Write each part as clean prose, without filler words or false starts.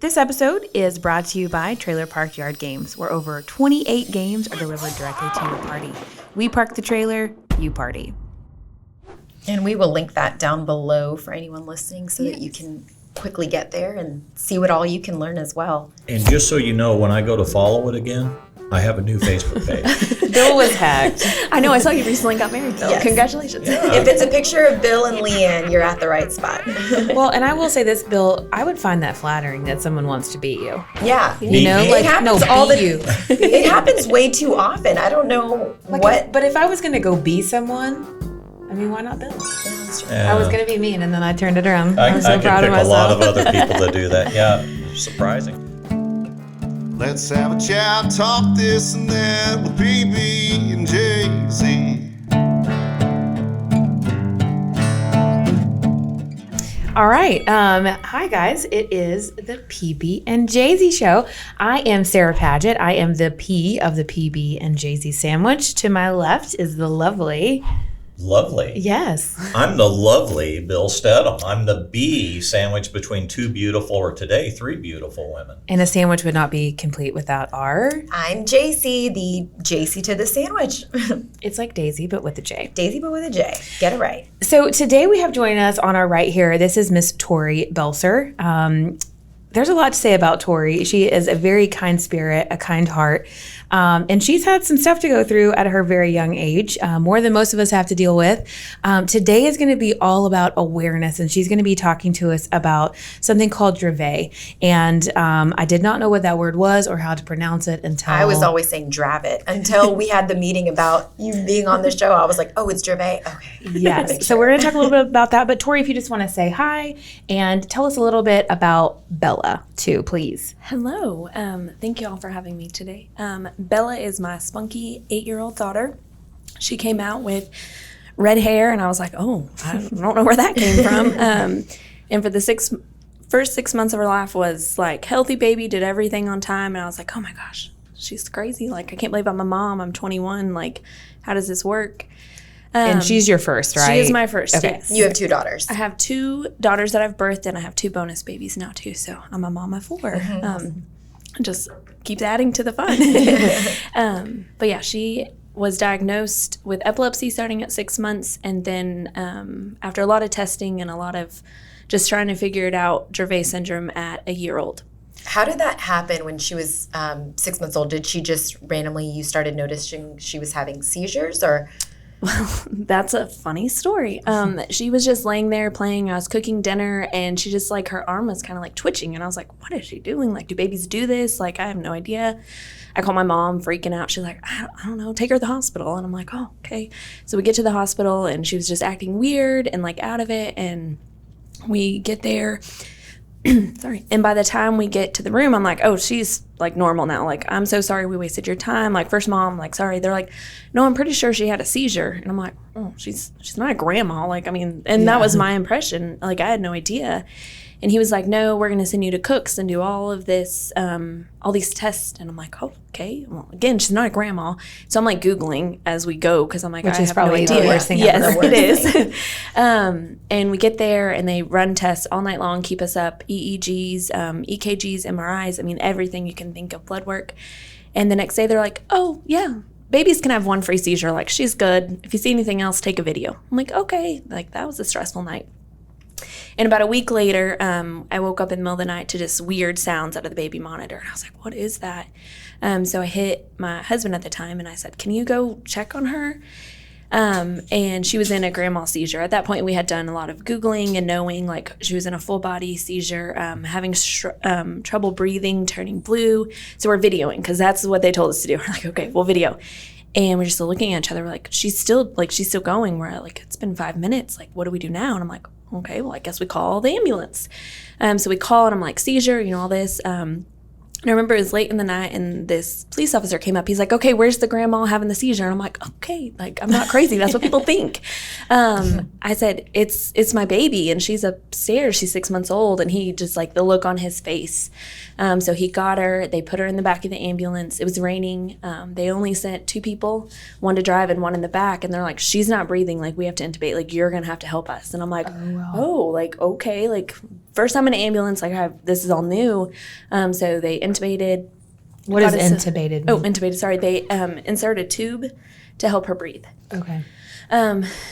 This episode is brought to you by Trailer Park Yard Games, where over 28 games are delivered directly to your party. We park the trailer, you party. And we will link that down below for anyone listening so that you can quickly get there and see what all you can learn as well. And just so you know, when I go to follow it again, I have a new Facebook page. Bill was hacked. I know, I saw you recently got married, Bill. Yes. Congratulations. Yeah. If it's a picture of Bill and Leanne, you're at the right spot. Well, and I will say this, Bill, I would find that flattering that someone wants to beat you. Yeah. You know, It like, happens no, all beat the- you. It happens way too often. I don't know what. But if I was going to go be someone, I mean, why not Bill? I was going to be mean, and then I turned it around. I was so I proud can of pick a lot myself. of other people that do that. Yeah, surprising. Let's have a chat, talk this and that with BB and Jaisy. All right. Hi, guys. It is the PB and Jaisy show. I am Sarah Paget. I am the P of the PB and Jaisy sandwich. To my left is the lovely. Lovely. Yes. I'm the lovely Bill Stedham. I'm the B sandwiched between two beautiful, or today, three beautiful women. And a sandwich would not be complete without our. I'm Jaisy, the Jaisy to the sandwich. It's like Daisy, but with a J. Daisy, but with a J. Get it right. So today we have joining us on our right here. This is Miss Tori Belser. There's a lot to say about Tori. She is a very kind spirit, a kind heart. And she's had some stuff to go through at her very young age, more than most of us have to deal with. Today is going to be all about awareness, and she's going to be talking to us about something called Dravet. And I did not know what that word was or how to pronounce it until... I was always saying Dravet until we had the meeting about you being on the show. I was like, oh, it's Dravet? Okay. Yes. So we're going to talk a little bit about that. But Tori, if you just want to say hi and tell us a little bit about Bella, too, please. Hello. Thank you all for having me today. Bella is my spunky 8-year-old daughter. She came out with red hair, and I was like, oh, I don't know where that came from. And for the first 6 months of her life was like healthy baby, did everything on time, and I was like, oh my gosh, she's crazy. Like, I can't believe I'm a mom. I'm 21. Like, how does this work? And she's your first, right? She is my first, Okay. yes. You have 2 daughters. I have 2 daughters that I've birthed, and I have 2 bonus babies now, too. So I'm a mom of 4. Just keeps adding to the fun. But yeah, she was diagnosed with epilepsy starting at 6 months. And then after a lot of testing and a lot of just trying to figure it out, Dravet Syndrome at a year old. How did that happen when she was 6 months old? Did she just randomly, you started noticing she was having seizures, or... Well, that's a funny story. She was just laying there playing. I was cooking dinner, and she just, like, her arm was kind of, like, twitching. And I was like, what is she doing? Like, do babies do this? Like, I have no idea. I call my mom, freaking out. She's like, I don't know, take her to the hospital. And I'm like, oh, okay. So we get to the hospital, and she was just acting weird and, like, out of it. And we get there. Sorry. And by the time we get to the room, I'm like, oh, she's like normal now. Like, I'm so sorry we wasted your time. Like, first mom, like, sorry. They're like, no, I'm pretty sure she had a seizure. And I'm like, oh, she's not a grandma. Like, I mean, and that was my impression. Like, I had no idea. And he was like, no, we're going to send you to Cook's and do all of this, all these tests. And I'm like, oh, okay. Well, again, she's not a grandma. So I'm like Googling as we go, because I'm like, Which I is have probably no the idea. worst thing Yes, ever. it is. And we get there, and they run tests all night long, keep us up, EEGs, EKGs, MRIs. I mean, everything you can think of, blood work. And the next day they're like, oh, yeah, babies can have 1 free seizure. Like, she's good. If you see anything else, take a video. I'm like, okay. Like, that was a stressful night. And about a week later, I woke up in the middle of the night to just weird sounds out of the baby monitor. And I was like, what is that? So I hit my husband at the time, and I said, can you go check on her? And she was in a grand mal seizure. At that point, we had done a lot of Googling and knowing, like, she was in a full body seizure, having trouble breathing, turning blue. So we're videoing, because that's what they told us to do. We're like, okay, we'll video. And we're just looking at each other. We're like, she's still going. We're like, it's been 5 minutes. Like, what do we do now? And I'm like, okay, well, I guess we call the ambulance. So we call, and I'm like, seizure, all this. And I remember it was late in the night, and this police officer came up. He's like, okay, where's the grandma having the seizure? And I'm like, okay, like, I'm not crazy. That's what people think. I said, it's my baby, and she's upstairs. She's 6 months old. And he just, like, the look on his face. So he got her. They put her in the back of the ambulance. It was raining. They only sent 2 people, one to drive and one in the back. And they're like, she's not breathing. Like, we have to intubate. Like, you're going to have to help us. And I'm like, oh, like, okay, like, first time in an ambulance, like this is all new. So they intubated. What is intubated? Oh, intubated. Sorry. They inserted a tube to help her breathe. Okay.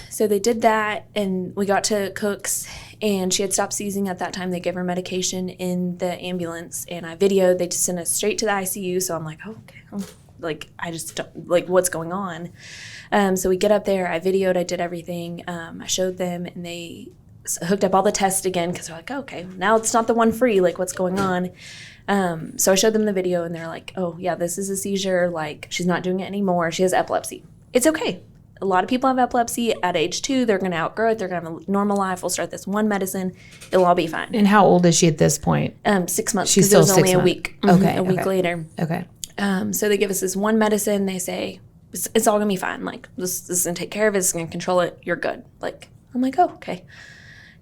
So they did that, and we got to Cook's, and she had stopped seizing at that time. They gave her medication in the ambulance, and I videoed. They just sent us straight to the ICU. So I'm like, oh, okay. Like, I just don't, like, what's going on? So we get up there. I videoed. I did everything. I showed them, and they hooked up all the tests again because they're like, oh, okay, now it's not the one free. Like, what's going on? So I showed them the video, and they're like, oh, yeah, this is a seizure. Like, she's not doing it anymore. She has epilepsy. It's okay. A lot of people have epilepsy at age 2. They're going to outgrow it. They're going to have a normal life. We'll start this one medicine. It'll all be fine. And how old is she at this point? 6 months. She's still it was 6 only months. a week. Okay. A week later. Okay. So they give us this one medicine. They say, it's all going to be fine. Like, this is going to take care of it. It's going to control it. You're good. Like, I'm like, oh, okay.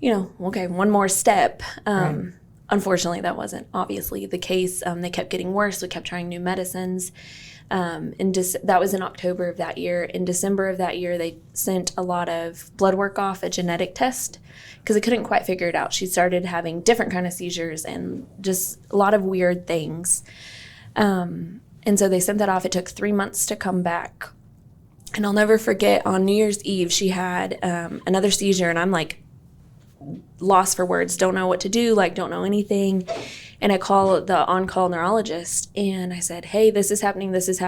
Okay, one more step. Right. Unfortunately, that wasn't obviously the case. They kept getting worse. We kept trying new medicines. That was in October of that year. In December of that year, they sent a lot of blood work off, a genetic test, because they couldn't quite figure it out. She started having different kind of seizures and just a lot of weird things. And so they sent that off. It took 3 months to come back. And I'll never forget, on New Year's Eve, she had another seizure, and I'm like lost for words, don't know what to do, like don't know anything. And I call the on-call neurologist, and I said, hey, this is happening, just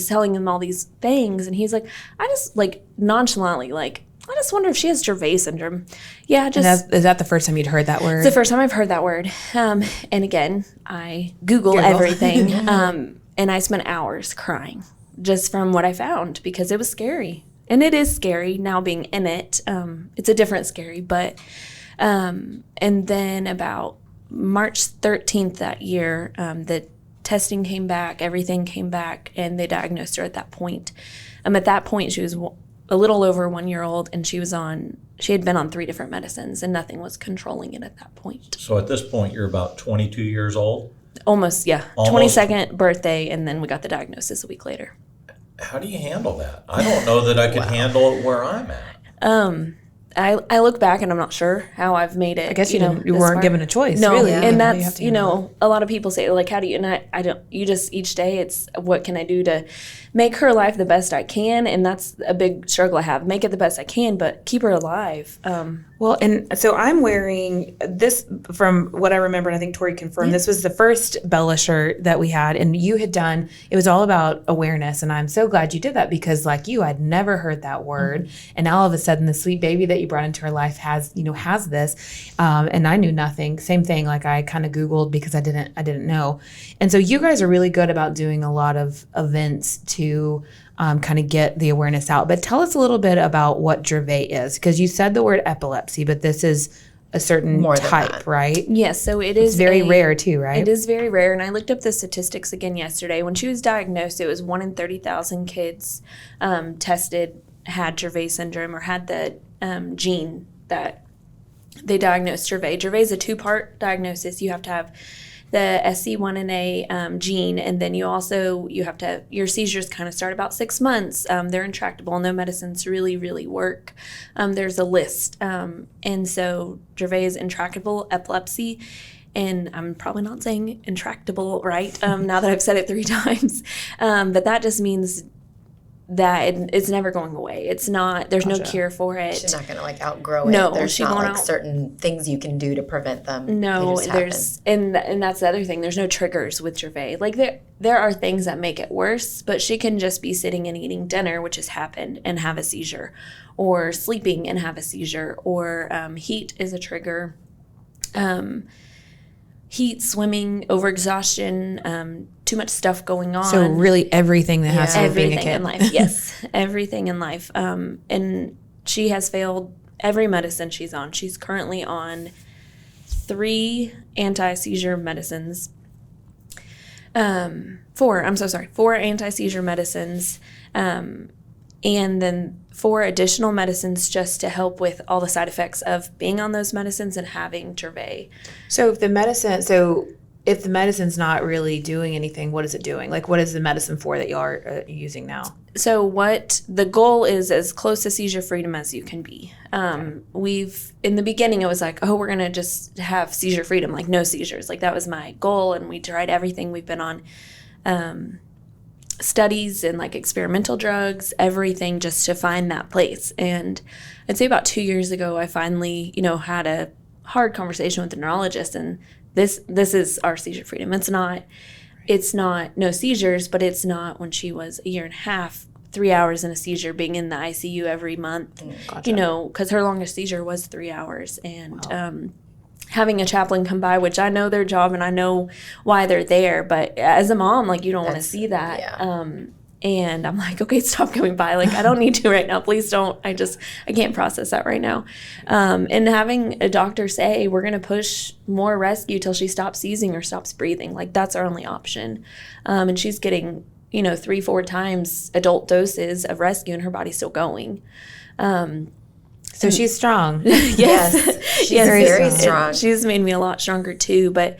telling him all these things. And he's like, I just, like, nonchalantly, like, I just wonder if she has Dravet Syndrome. Yeah, just... Is that the first time you'd heard that word? It's the first time I've heard that word. And again, I Google everything. And I spent hours crying just from what I found, because it was scary. And it is scary now being in it. It's a different scary, but... and then about March 13th that year, the testing came back, everything came back, and they diagnosed her at that point. At that point, she was a little over 1 year old, and she had been on 3 different medicines, and nothing was controlling it at that point. So at this point, you're about 22 years old? Almost, yeah. Almost. 22nd birthday, and then we got the diagnosis a week later. How do you handle that? I don't know that I could handle it where I'm at. I look back and I'm not sure how I've made it. I guess you this weren't far. given a choice. No, really. and You that's have to a lot of people say, like, how do you? And I don't. You just, each day it's what can I do to make her life the best I can, and that's a big struggle I have. Make it the best I can, but keep her alive. Well, and so I'm wearing this, from what I remember, and I think Tori confirmed, this was the first Bella shirt that we had, and you had done, it was all about awareness, and I'm so glad you did that, because like you, I'd never heard that word, and now all of a sudden the sweet baby that you brought into her life has this, and I knew nothing. Same thing, like I kind of Googled because I didn't know. And so you guys are really good about doing a lot of events to kind of get the awareness out. But tell us a little bit about what Dravet is, because you said the word epilepsy, but this is a certain type, right? Yes, so it is It's very rare too, right? It is very rare, and I looked up the statistics again yesterday. When she was diagnosed, it was 1 in 30,000 kids tested had Dravet syndrome or had the gene that they diagnosed Dravet. Dravet is a 2-part diagnosis. You have to have the SC1A gene, and then you have to, your seizures kind of start about 6 months. They're intractable. No medicines really, really work. There's a list. And so Dravet is intractable epilepsy, and I'm probably not saying intractable right now that I've said it 3 times. But that just means that it's never going away. It's not, there's no cure for it. She's not going to like outgrow it. No, there's she not won't like certain things you can do to prevent them. No, They just there's, and that's the other thing. There's no triggers with Dravet. Like there are things that make it worse, but she can just be sitting and eating dinner, which has happened, and have a seizure, or sleeping and have a seizure, or heat is a trigger. Heat, swimming, overexhaustion, too much stuff going on. So really everything that has to do with being a Everything kid. in life, yes. Everything in life. And she has failed every medicine she's on. She's currently on 3 anti-seizure medicines. 4 anti-seizure medicines. And then 4 additional medicines just to help with all the side effects of being on those medicines and having Dravet. So if the medicine, if the medicine's not really doing anything, what is it doing? Like, what is the medicine for that y'all are using now? So what the goal is as close to seizure freedom as you can be. We've, in the beginning, it was like, oh, we're going to just have seizure freedom, like no seizures. Like that was my goal. And we tried everything. We've been on studies and like experimental drugs, everything just to find that place. And I'd say about 2 years ago, I finally, had a hard conversation with the neurologist, and this is our seizure freedom. It's not no seizures, but it's not when she was 1.5 years, 3 hours in a seizure, being in the ICU every month, Gotcha. because her longest seizure was 3 hours. And having a chaplain come by, which I know their job and I know why they're there, but as a mom, like, you don't want to see that. Yeah. And I'm like, okay, stop coming by. Like, I don't need to right now. Please don't. I can't process that right now. And having a doctor say, we're going to push more rescue till she stops seizing or stops breathing. Like, that's our only option. And she's getting, 3-4 times adult doses of rescue and her body's still going. So she's strong. Yes. She's very very strong. strong. She's made me a lot stronger too. But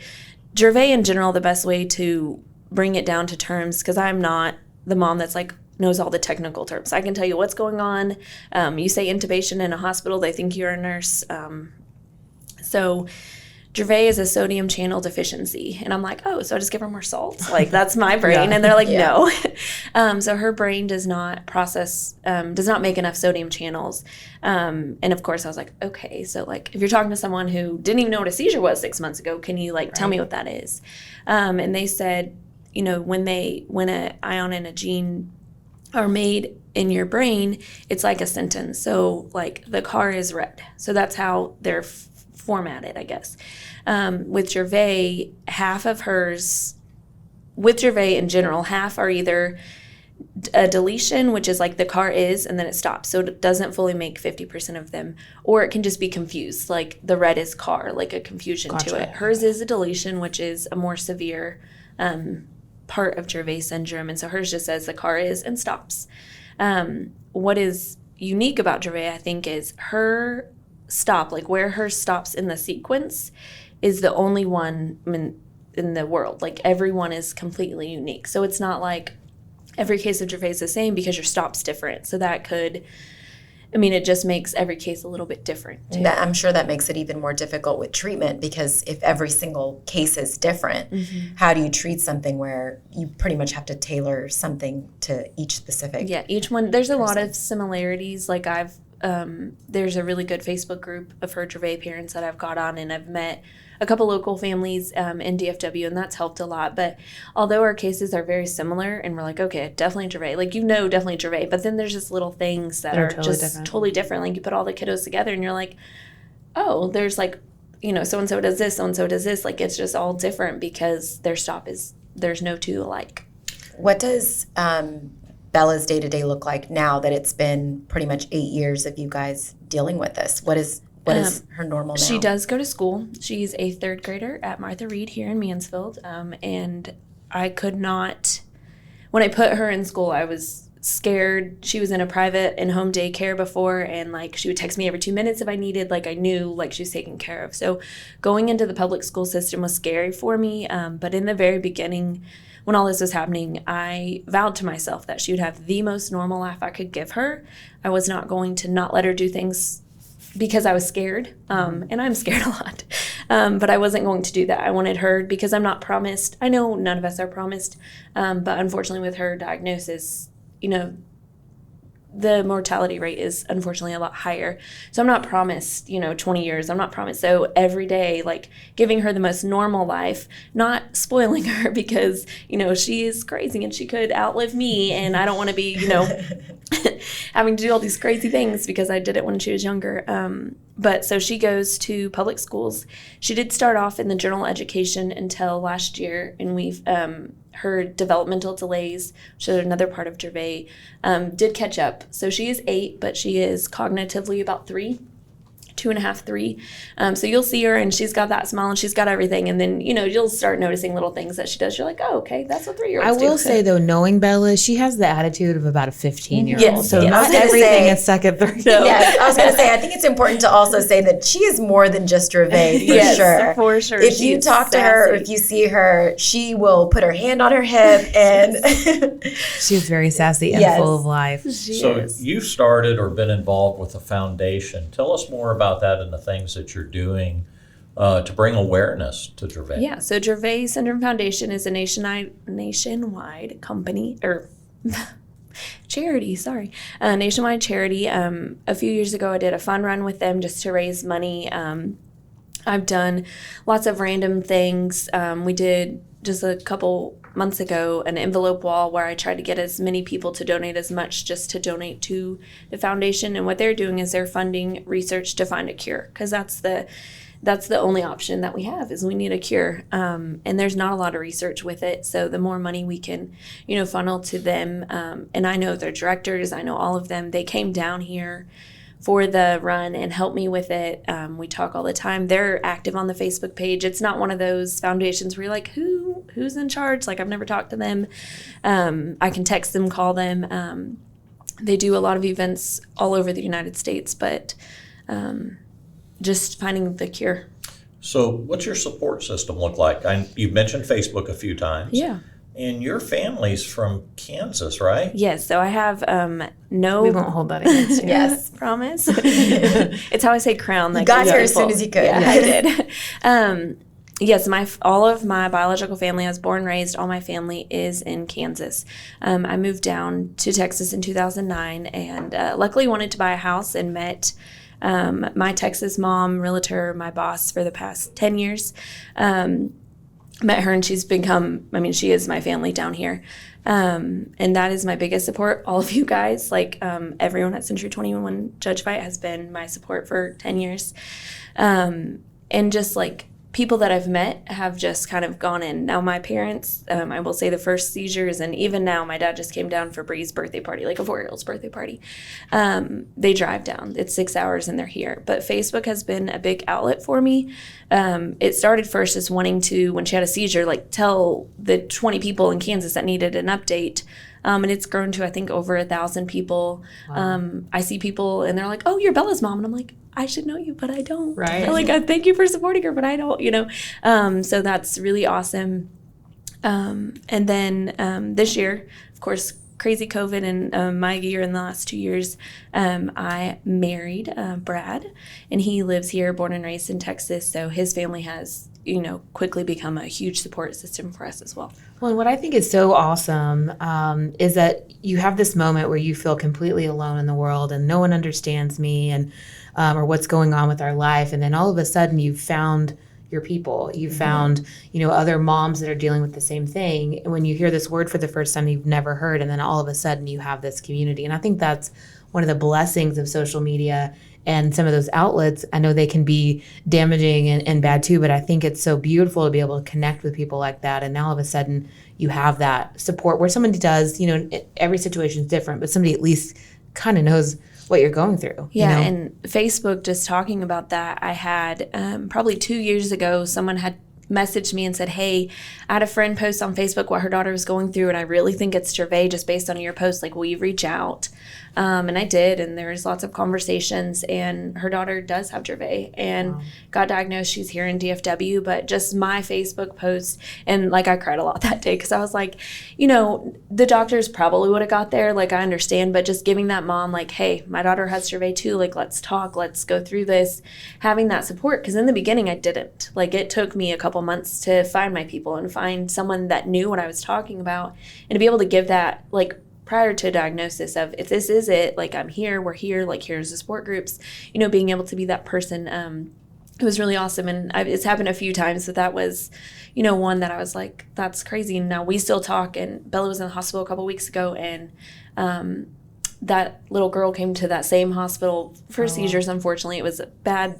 Dravet in general, the best way to bring it down to terms, because I'm not the mom that's like knows all the technical terms. I can tell you what's going on. You say intubation in a hospital, they think you're a nurse. So Dravet is a sodium channel deficiency. And I'm like, oh, so I just give her more salt? Like, that's my brain. Yeah. And they're like, Yeah. no. So her brain does not make enough sodium channels. And of course I was like, okay, so like if you're talking to someone who didn't even know what a seizure was 6 months ago, can you like tell me what that is? And they said, when an ion and a gene are made in your brain, it's like a sentence. So like the car is red. So that's how they're formatted, I guess. With Dravet, with Dravet in general, half are either a deletion, which is like the car is, and then it stops. So it doesn't fully make 50% of them. Or it can just be confused, like the red is car, like a confusion to Gotcha. it. Hers is a deletion, which is a more severe part of Dravet syndrome. And so hers just says the car is and stops. What is unique about Dravet, I think, is her stop, like where hers stops in the sequence, is the only one in the world. Like everyone is completely unique. So it's not like every case of Dravet is the same because your stop's different. So that it just makes every case a little bit different too. I'm sure that makes it even more difficult with treatment, because if every single case is different, how do you treat something where you pretty much have to tailor something to each specific? Yeah, each one, there's a lot of similarities. Like there's a really good Facebook group of her Dravet parents that I've got on, and I've met a couple local families in DFW, and that's helped a lot. But although our cases are very similar, and we're like, okay, definitely Dravet, like, definitely Dravet, but then there's just little things that are totally different. Like you put all the kiddos together and you're like, oh, there's like, so-and-so does this, so-and-so does this. Like, it's just all different because there's no two alike. What does Bella's day-to-day look like now that it's been pretty much 8 years of you guys dealing with this? What is her normal now? She does go to school. She's a 3rd grader at Martha Reed here in Mansfield. And I could not, when I put her in school, I was scared. She was in a private in-home daycare before, and like she would text me every 2 minutes if I needed, like I knew like she was taken care of. So going into the public school system was scary for me. But in the very beginning, when all this was happening, I vowed to myself that she would have the most normal life I could give her. I was not going to not let her do things because I was scared, and I'm scared a lot. But I wasn't going to do that. I wanted her, because I'm not promised. I know none of us are promised, but unfortunately with her diagnosis, the mortality rate is unfortunately a lot higher. So I'm not promised, 20 years. I'm not promised. So every day, like giving her the most normal life, not spoiling her because, she is crazy and she could outlive me. And I don't want to be, having to do all these crazy things because I did it when she was younger. But so she goes to public schools. She did start off in the general education until last year, and we've her developmental delays, which is another part of Dravet, did catch up. So she is 8, but she is cognitively about 3. 2.5, 3. So you'll see her and she's got that smile and she's got everything. And then, you'll start noticing little things that she does. You're like, oh, okay, that's what 3-year-olds do. I will say, though, knowing Bella, she has the attitude of about a 15-year-old. Yes, so yes. not everything is stuck at 3. Yes, I was going to say, I think it's important to also say that she is more than just Dravet, for Yes, sure. for sure. If you She's talk to her, or sassy. if you see her, she will put her hand on her hip and She's very sassy and Yes. full of life. So you've started or been involved with a foundation. Tell us more about that and the things that you're doing to bring awareness to Dravet. Yeah, so Dravet Syndrome Foundation is a nationwide company, or charity, sorry. Nationwide charity. A few years ago, I did a fun run with them just to raise money. I've done lots of random things. We did just a couple months ago an envelope wall where I tried to get as many people to donate as much just to donate to the foundation. And what they're doing is they're funding research to find a cure, because that's the only option that we have, is we need a cure. And there's not a lot of research with it. So the more money we can, funnel to them. And I know their directors, I know all of them. They came down here for the run and helped me with it. We talk all the time. They're active on the Facebook page. It's not one of those foundations where you're like, who's in charge? Like, I've never talked to them. I can text them, call them. They do a lot of events all over the United States, but just finding the cure. So what's your support system look like? You've mentioned Facebook a few times. Yeah. And your family's from Kansas, right? Yes. So I have no. We won't hold that against you. yes. Promise. It's how I say crown. Like, got you here as soon as you could. Yeah, I did. Yes, all of my biological family, I was born and raised, all my family is in Kansas. I moved down to Texas in 2009 and luckily wanted to buy a house and met my Texas mom, realtor, my boss for the past 10 years. Met her and she's become, she is my family down here. And that is my biggest support. All of you guys, like everyone at Century 21 Judge Fight has been my support for 10 years. And just like people that I've met have just kind of gone in. Now my parents, I will say the first seizures, and even now my dad just came down for Bree's birthday party, like a 4-year-old's birthday party. They drive down. It's 6 hours and they're here. But Facebook has been a big outlet for me. It started first as wanting to, when she had a seizure, like tell the 20 people in Kansas that needed an update. And it's grown to, I think, over 1,000 people. Wow. I see people and they're like, oh, you're Bella's mom. And I'm like, I should know you, but I don't. Right. Like, thank you for supporting her, but I don't, So that's really awesome. And then this year, of course, crazy COVID and my year in the last 2 years, I married Brad, and he lives here, born and raised in Texas. So his family has, quickly become a huge support system for us as well. Well, and what I think is so awesome is that you have this moment where you feel completely alone in the world and no one understands me and or what's going on with our life. And then all of a sudden you've found your people. You've found, other moms that are dealing with the same thing. And when you hear this word for the first time you've never heard, and then all of a sudden you have this community. And I think that's one of the blessings of social media and some of those outlets. I know they can be damaging and bad too, but I think it's so beautiful to be able to connect with people like that. And now all of a sudden you have that support where somebody does, every situation is different, but somebody at least kind of knows what you're going through. Yeah, and Facebook, just talking about that, I had probably 2 years ago, someone had messaged me and said, hey, I had a friend post on Facebook what her daughter was going through, and I really think it's Dravet just based on your post. Like, will you reach out? And I did, and there was lots of conversations, and her daughter does have Dravet and got diagnosed. She's here in DFW, but just my Facebook post, and like I cried a lot that day because I was like, the doctors probably would have got there, like I understand, but just giving that mom like, hey, my daughter has Dravet too, like let's talk, let's go through this, having that support, because in the beginning I didn't. Like, it took me a couple months to find my people and find someone that knew what I was talking about, and to be able to give that, like, prior to diagnosis of, if this is it, like, I'm here, we're here, like, here's the support groups, being able to be that person, it was really awesome. And it's happened a few times, but that was, one that I was like, that's crazy. And now we still talk, and Bella was in the hospital a couple weeks ago, and that little girl came to that same hospital for seizures. Unfortunately, it was a bad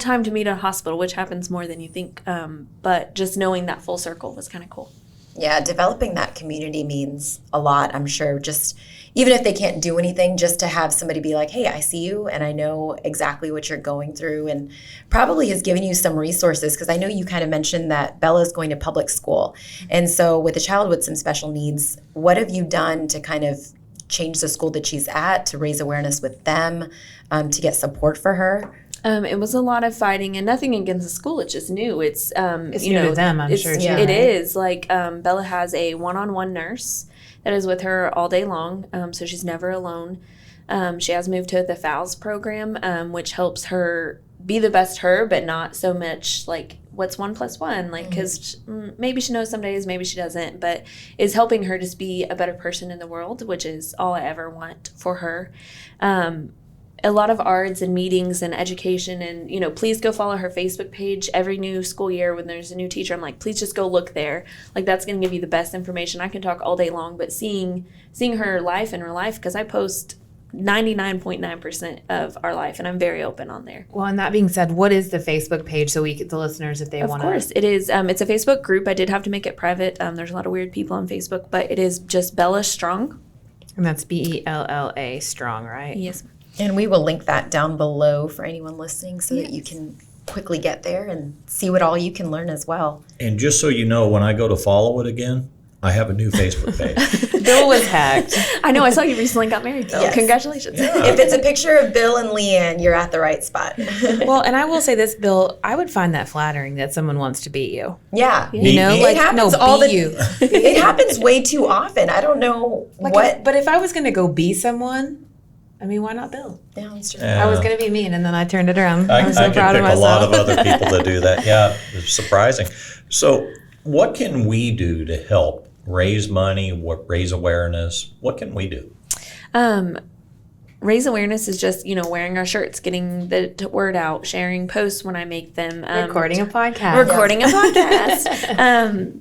time to meet at a hospital, which happens more than you think. But just knowing that full circle was kind of cool. Yeah, developing that community means a lot, I'm sure. Just even if they can't do anything, just to have somebody be like, hey, I see you and I know exactly what you're going through, and probably has given you some resources, because I know you kind of mentioned that Bella's going to public school. And so with a child with some special needs, what have you done to kind of change the school that she's at, to raise awareness with them, to get support for her? It was a lot of fighting, and nothing against the school. It's just new. It's new to them, I'm sure, too. It is. Like, Bella has a one-on-one nurse that is with her all day long, so she's never alone. She has moved to the FOWLS program, which helps her be the best her, but not so much like what's 1 + 1, like, because maybe she knows some days, maybe she doesn't, but is helping her just be a better person in the world, which is all I ever want for her. A lot of ARDs and meetings and education, and please go follow her Facebook page. Every new school year when there's a new teacher, I'm like, please just go look there. Like, that's going to give you the best information. I can talk all day long, but seeing her life in real life, because I post 99.9% of our life, and I'm very open on there. Well, and that being said, what is the Facebook page, so we get the listeners, if they want to? Of course, it is. It's a Facebook group. I did have to make it private. There's a lot of weird people on Facebook, but it is just Bella Strong. And that's Bella Strong, right? Yes. And we will link that down below for anyone listening, so that you can quickly get there and see what all you can learn as well. And just so you know, when I go to follow it again, I have a new Facebook page. Bill was hacked. I know. I saw you recently got married, Bill. Yes. Congratulations. Yeah. If it's a picture of Bill and Leanne, you're at the right spot. Well, and I will say this, Bill, I would find that flattering that someone wants to beat you. Yeah. You know, It like, happens no, all beat the- you. It happens way too often. I don't know what. But if I was going to go be someone, I mean, why not Bill? Yeah, that's true. I was going to be mean, and then I turned it around. I was so I can proud pick of a myself. lot of other people that do that. Yeah, it's surprising. So what can we do to help raise money, raise awareness? What can we do? Raise awareness is just, wearing our shirts, getting the word out, sharing posts when I make them. Recording a podcast. Recording a podcast.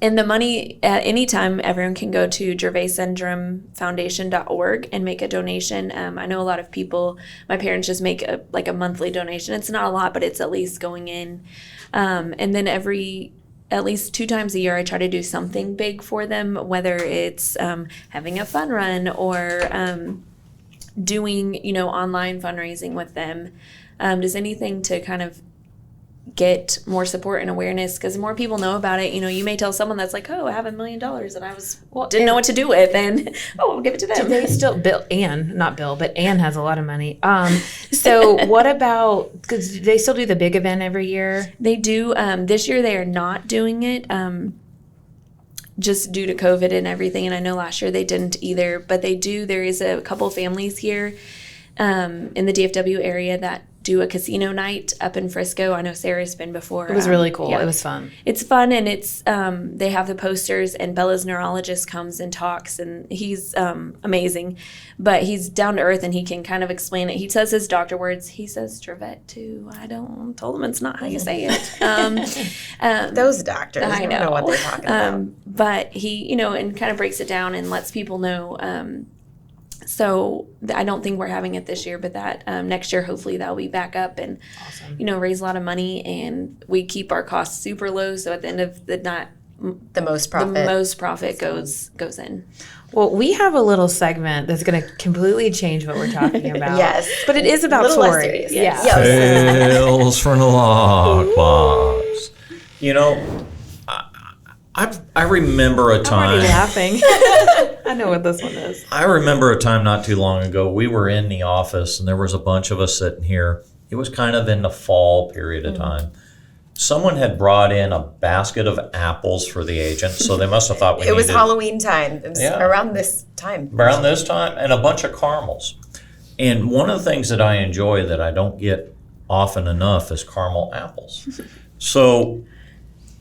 And the money, at any time, everyone can go to Dravet Syndrome Foundation.org and make a donation. I know a lot of people, my parents just make a monthly donation. It's not a lot, but it's at least going in. And then at least 2 times a year, I try to do something big for them, whether it's having a fun run or doing, online fundraising with them. Does anything to kind of get more support and awareness, because the more people know about it, you may tell someone that's like, oh, I have $1 million and I didn't know what to do with, and I'll give it to them. They still, not Bill, but Ann has a lot of money. So what about, because they still do the big event every year? They do. This year they are not doing it, just due to COVID and everything, and I know last year they didn't either, but they do. There is a couple families here in the DFW area that do a casino night up in Frisco. I know Sarah's been before. It was really cool. Yeah. It was fun. It's fun, and it's they have the posters, and Bella's neurologist comes and talks, and he's amazing, but he's down to earth and he can kind of explain it. He says his doctor words. He says Dravet too. Told him it's not how you say it. Those doctors, I don't know what they're talking about. But he, and kind of breaks it down and lets people know. So I don't think we're having it this year, but that next year, hopefully that'll be back up and, raise a lot of money, and we keep our costs super low. So at the end of the night, The most profit goes in. Well, we have a little segment that's going to completely change what we're talking about. Yes. But it is about Little less Tori. serious. Yeah. Yes. Tales from the lockbox. I remember a I'm time. already laughing. I know what this one is. I remember a time not too long ago. We were in the office, and there was a bunch of us sitting here. It was kind of in the fall period of time. Someone had brought in a basket of apples for the agent, so they must have thought we It was needed Halloween time. It was around this time. around this time, and a bunch of caramels. And one of the things that I enjoy that I don't get often enough is caramel apples. So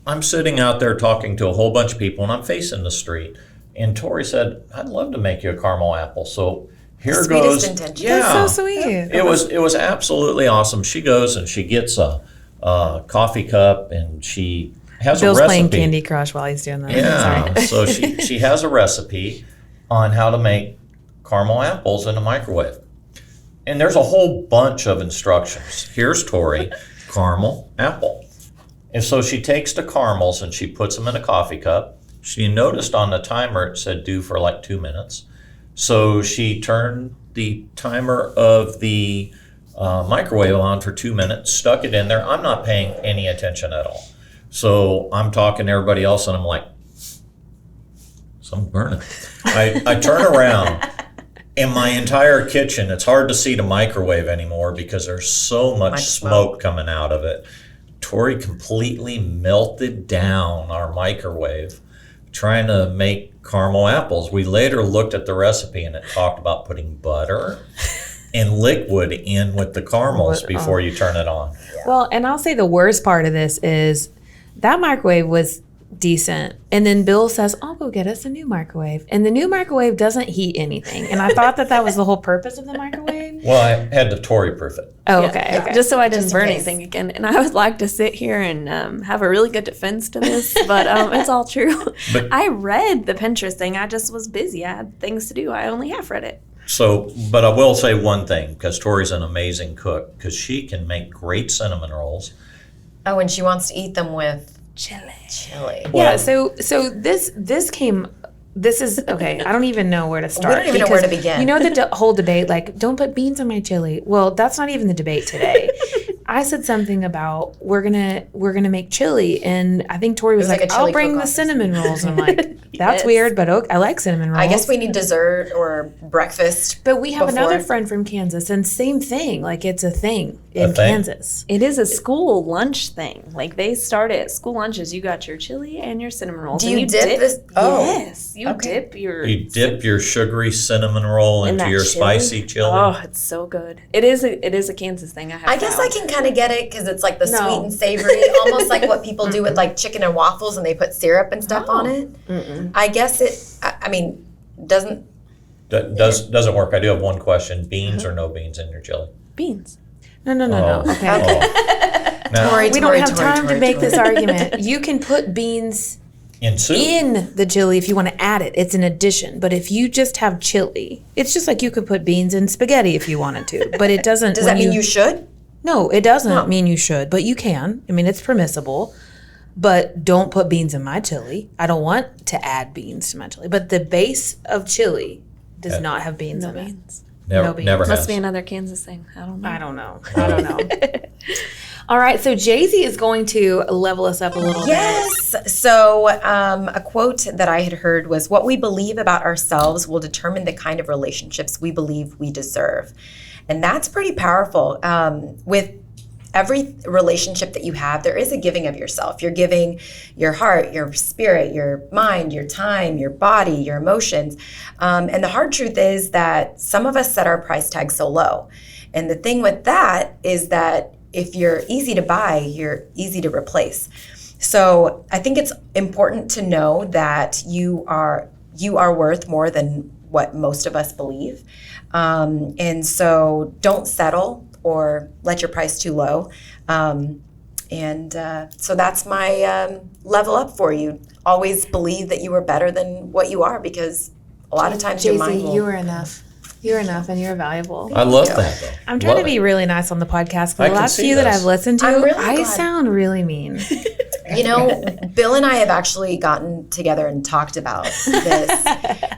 I'm sitting out there talking to a whole bunch of people, and I'm facing the street. And Tori said, "I'd love to make you a caramel apple." So here Sweetest goes. intentions. Yeah, That's so sweet. it was absolutely awesome. She goes and she gets a coffee cup, and she has Bill's a recipe. playing Candy Crush while he's doing that. Yeah, Sorry. so she has a recipe on how to make caramel apples in a microwave. And there's a whole bunch of instructions. Here's Tori, caramel apple. And so she takes the caramels and she puts them in a coffee cup. she noticed on the timer it said due for like 2 minutes. So she turned the timer of the microwave on for 2 minutes, stuck it in there. I'm not paying any attention at all. So I'm talking to everybody else and I'm like, something's burning. I turn around. In my entire kitchen, it's hard to see the microwave anymore because there's so much smoke coming out of it. Tori completely melted down our microwave trying to make caramel apples. We later looked at the recipe and it talked about putting butter and liquid in with the caramels before you turn it on. Well, and I'll say the worst part of this is that microwave was decent. And then Bill says, I'll go get us a new microwave. And the new microwave doesn't heat anything. And I thought that was the whole purpose of the microwave. Well, I had to Tori proof it. Oh, okay. Just so I didn't Just in burn case. anything again. And I would like to sit here and have a really good defense to this, but it's all true. But- I read the Pinterest thing. I just was busy. I had things to do. I only half read it. So, but I will say one thing, because Tori's an amazing cook, because she can make great cinnamon rolls. Oh, and she wants to eat them with Chili. chili. Yeah, so this came. This is okay. I don't even know where to start. don't even know where to because begin. You know the whole debate, like, don't put beans on my chili. Well, that's not even the debate today. I said something about we're gonna make chili, and I think Tori was like like, a chili I'll bring the cook-off. cinnamon rolls. And I'm like, that's Yes. weird, but okay, I like cinnamon rolls. I guess we need dessert or breakfast. But we have before. another friend from Kansas, and same thing. Like it's a thing in A thing? Kansas. It is a school lunch thing. Like they start at school lunches. You got your chili and your cinnamon rolls. Do and you dip this? Oh. Yes, you Okay. dip your. You dip your sugary cinnamon roll in into that your chili. spicy chili. Oh, it's so good. It is a Kansas thing. I guess I can kind of get it because it's like the No. sweet and savory, almost like what people do with like chicken and waffles and they put syrup and stuff on it. I guess it, I mean, doesn't, Doesn't work. I do have one question. Beans or no beans in your chili? beans. No. Oh. Okay. Now, Tori, We don't have time to make this argument. You can put beans in soup? in the chili if you want to add it. It's an addition. But if you just have chili, it's just like you could put beans in spaghetti if you wanted to. But it doesn't. does that mean you should? No, it doesn't No. mean you should. But you can. I mean, it's permissible. But don't put beans in my chili. I don't want to add beans to my chili. But the base of chili does not have beans in it. Beans. Never, no beans. never Must has. be another Kansas thing. I don't know. I don't know. All right, so Jaisy is going to level us up a little bit. Yes. So a quote that I had heard was, what we believe about ourselves will determine the kind of relationships we believe we deserve. And that's pretty powerful. With every relationship that you have, there is a giving of yourself. You're giving your heart, your spirit, your mind, your time, your body, your emotions. And the hard truth is that some of us set our price tag so low. And the thing with that is that if you're easy to buy, you're easy to replace. So I think it's important to know that you are worth more than what most of us believe. And so don't settle or let your price too low. So that's my level up for you. Always believe that you are better than what you are, because a lot of times your mind Jaisy, will... you are enough. You're enough and you're valuable. I love that, though. I'm trying Love to be it. really nice on the podcast. I The can last see few that this. I've listened to, I'm really I glad. sound really mean. You know, Bill and I have actually gotten together and talked about this,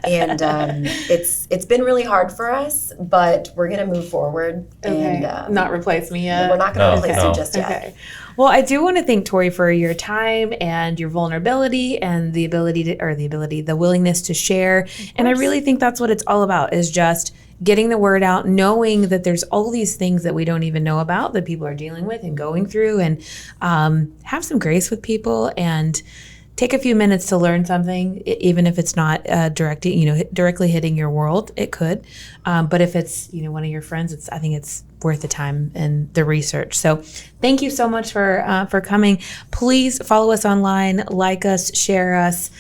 and it's been really hard for us, but we're gonna move forward. And Not replace me yet. we're not gonna No, replace no. you just yet. Okay. Well, I do want to thank Tori for your time and your vulnerability and the willingness to share. And I really think that's what it's all about, is just getting the word out, knowing that there's all these things that we don't even know about that people are dealing with and going through, and have some grace with people and take a few minutes to learn something, even if it's not directly hitting your world. It could, but if it's one of your friends, I think it's worth the time and the research. So thank you so much for coming. Please follow us online, like us, share us.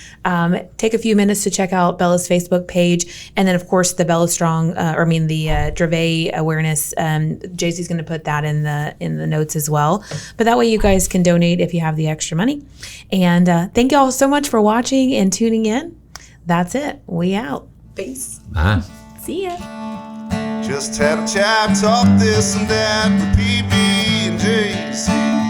Take a few minutes to check out Bella's Facebook page, and then of course the Bella Strong, the Dravet awareness. Jaycee's going to put that in the notes as well. But that way you guys can donate if you have the extra money. And thank you all so much for watching and tuning in. That's it. We out. Peace. Bye. See ya. Just had a chat, talk this and that with PB and Jaisy.